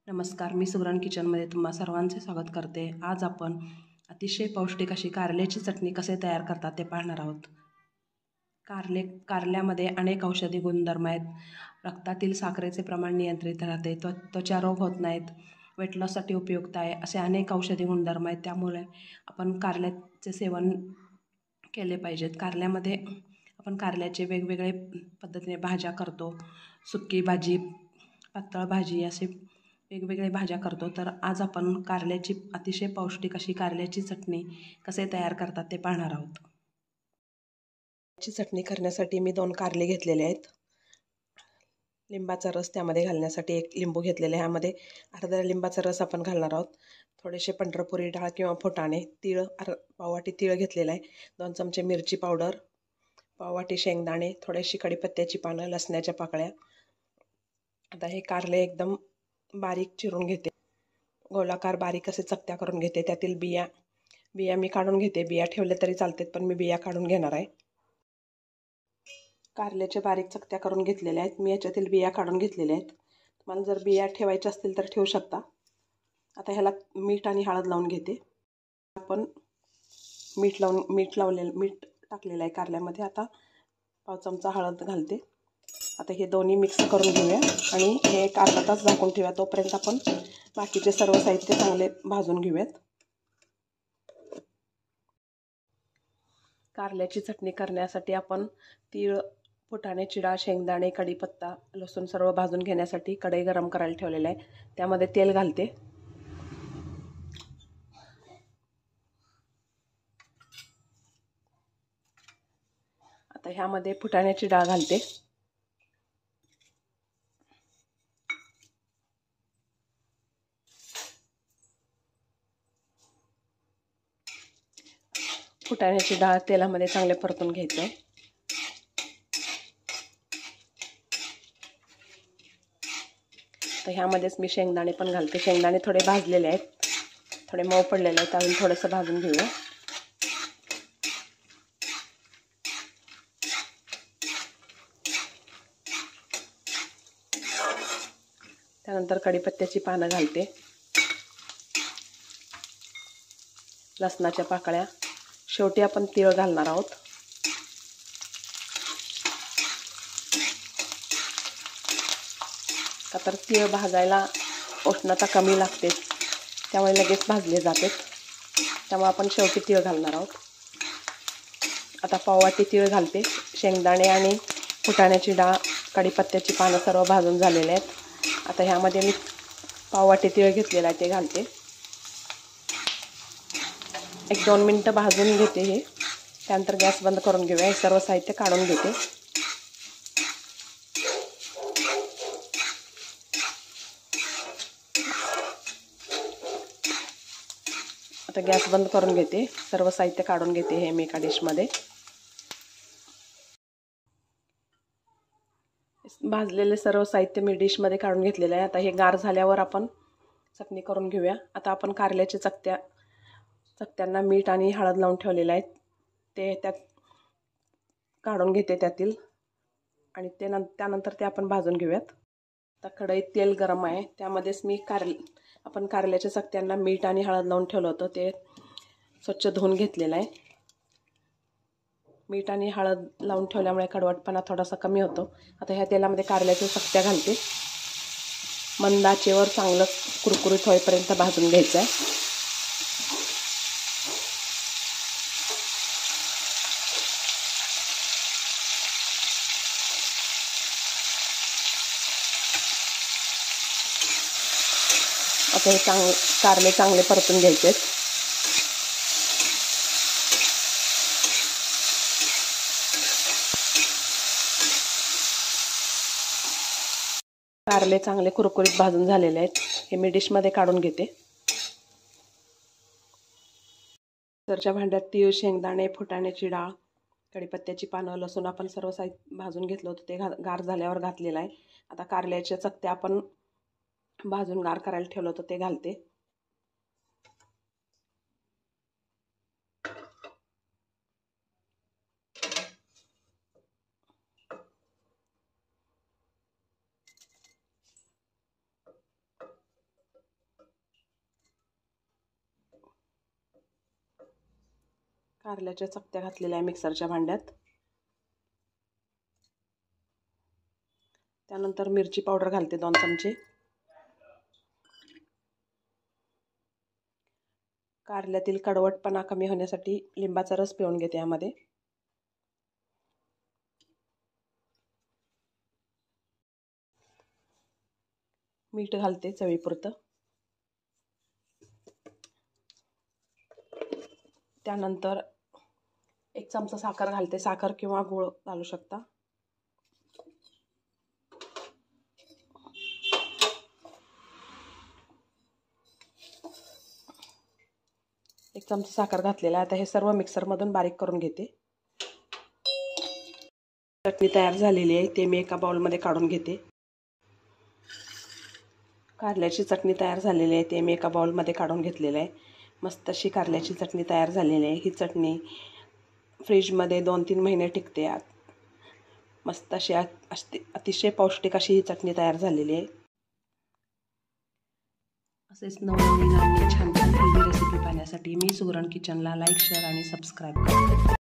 नमस्कार, मी सुगरण किचनमध्ये तुम्हा सर्वांचे स्वागत करते। आज आपण अतिशय पौष्टिक अशी कारल्याची चटणी कसे तयार करतात ते पाहणार आहोत। कारल्यामध्ये अनेक औषधी गुणधर्म आहेत। रक्तातील साखरेचे प्रमाण नियंत्रित राहते, त्वचा रोग होत नाहीत, वेट लॉससाठी उपयुक्त आहे, असे अनेक औषधी गुणधर्म आहेत। त्यामुळे आपण कारल्याचे सेवन केले पाहिजेत। कारल्यामध्ये आपण कारल्याचे वेगवेगळे पद्धतीने भाज्या करतो, सुकी भाजी, पातळ भाजी, असे वेगवेगळे भाज्या करतो। तर आज आपण कारल्याची अतिशय पौष्टिक अशी कारल्याची चटणी कसे तयार करतात ते पाहणार आहोत। ची चटणी करण्यासाठी मी 2 कारले घेतलेले आहेत। लिंबाचा रस त्यामध्ये घालण्यासाठी 1 लिंबू घेतलेले आहे। ह्यामध्ये अर्धा लिंबाचा रस आपण घालणार आहोत। थोडेसे पंढरपुरी डाळ किंवा फुटाणे, तीळ, पाववाटी तीळ घेतलेला आहे, 2 चमचे मिरची पावडर, पाववाटी शेंगदाणे, थोडीशी कढीपत्त्याची पानं, लसणाच्या पाकळ्या। आता हे कारले एकदम बारीक चिरून घेते, गोलाकार बारीक असे चकत्या करून घेते। त्यातील बिया मी काढून घेते। बिया ठेवले तरी चालतात, पण मी बिया काढून घेणार आहे। कारल्याचे बारीक चकत्या करून घेतलेल्या आहेत। मी याच्यातील बिया काढून घेतलेल्या आहेत। तुम्हाला जर बिया ठेवायच्या असतील तर ठेवू शकता। आता ह्याला मीठ आणि हळद लावून घेते। आपण मीठ टाकलेलं आहे कारल्यामध्ये। आता पाव चमचा हळद घालते। आता हे दोन्ही मिक्स करून घेऊया आणि हे 1 अर्धा तास झाकून ठेवूया। तोपर्यंत आपण बाकीचे सर्व साहित्य चांगले भाजून घेऊयात। कारल्याची चटणी करण्यासाठी आपण तीळ, फुटाण्याची डाळ, शेंगदाणे, कढीपत्ता, लसूण सर्व भाजून घेण्यासाठी कढई गरम करायला ठेवलेलं आहे। त्यामध्ये तेल घालते। आता ह्यामध्ये फुटाण्याची डाळ घालते। फुटाण्याची डाळ तेलामध्ये चांगले परतून घ्यायचं। तर ह्यामध्येच मी शेंगदाणे पण घालते। शेंगदाणे थोडे भाजलेले आहेत, थोडे मऊ पडलेले आहेत, अजून थोडंसं भाजून घेऊया। त्यानंतर कढीपत्त्याची पानं घालते, लसणाच्या पाकळ्या, शेवटी आपण तीळ घालणार आहोत। का तर तीळ भाजायला उष्णता कमी लागते, त्यामुळे लगेच भाजले जाते, त्यामुळे आपण शेवटी तीळ घालणार आहोत। आता पाववाटी तीळ घालते। शेंगदाणे आणि फुटाण्याची डाळ, कढीपत्त्याची पानं सर्व भाजून झालेले आहेत। आता ह्यामध्ये मी पाववाटी तीळ घेतलेला आहे ते घालते। 1-2 मिनटं भाजून घेते हे। त्यानंतर गॅस बंद करून घेऊया। हे सर्व साहित्य काढून घेते। आता गॅस बंद करून घेते, सर्व साहित्य काढून घेते हे मी एका डिशमध्ये। भाजलेले सर्व साहित्य मी डिशमध्ये काढून घेतलेलं आहे। आता हे गार झाल्यावर आपण चटणी करून घेऊया। आता आपण कारल्याच्या चकत्यांना मीठ आणि हळद लावून ठेवलेलं आहे, ते त्यात काढून घेते त्यातील, आणि त्यानंतर ते आपण भाजून घेऊयात। आता कढईत तेल गरम आहे, त्यामध्येच मी आपण कारल्याच्या चकत्यांना मीठ आणि हळद लावून ठेवलं होतं, ते स्वच्छ धुवून घेतलेलं आहे। मीठ आणि हळद लावून ठेवल्यामुळे कडवटपणा थोडासा कमी होतो। आता ह्या तेलामध्ये कारल्याच्या चकत्या घालते। मंद आचेवर चांगलं कुरकुरीत होईपर्यंत भाजून घ्यायचं आहे। आता हे कारले चांगले परतून घ्यायचे। कारले चांगले कुरकुरीत भाजून झालेले आहेत, हे मी डिशमध्ये काढून घेते। सरच्या भांड्यात तीळ, शेंगदाणे, फुटाण्याची डाळ, कढीपत्त्याची पानं, लसूण आपण सर्व साहित्य भाजून घेतलं होतं, ते गार झाल्यावर घातलेलं आहे। आता कारल्याच्या चकत्या आपण भाजून गार करायला ठेवलं होतं ते घालते। कारल्याच्या चकत्या घातलेल्या आहे मिक्सरच्या भांड्यात. त्यानंतर मिरची पावडर घालते 2 चमचे. कारल्यातील कडवटपणा कमी होण्यासाठी लिंबाचा रस पिळून घेते यामध्ये. मीठ घालते चवीपुरतं. त्यानंतर 1 चमचा साखर घालते. साखर किंवा गूळ घालू शकता. एक चमचा साखर घातलेला आहे. आता हे सर्व मिक्सरमधून बारीक करून घेते. चटणी तयार झालेली आहे, ते मी एका बाउलमध्ये काढून घेते. कारल्याची चटणी तयार झालेली आहे, ते मी एका बाउलमध्ये काढून घेतलेलं आहे. मस्त अशी कारल्याची चटणी तयार झालेली आहे. ही चटणी फ्रीजमध्ये 2-3 महिने टिकते. मस्त अशी अतिशय पौष्टिक अशी ही चटणी तयार झालेली आहे. असेच नवनवीन आणि छान छान हेल्दी रेसिपी पाहण्यासाठी मी सुगरण किचनला लाईक, शेअर आणि सबस्क्राईब करते.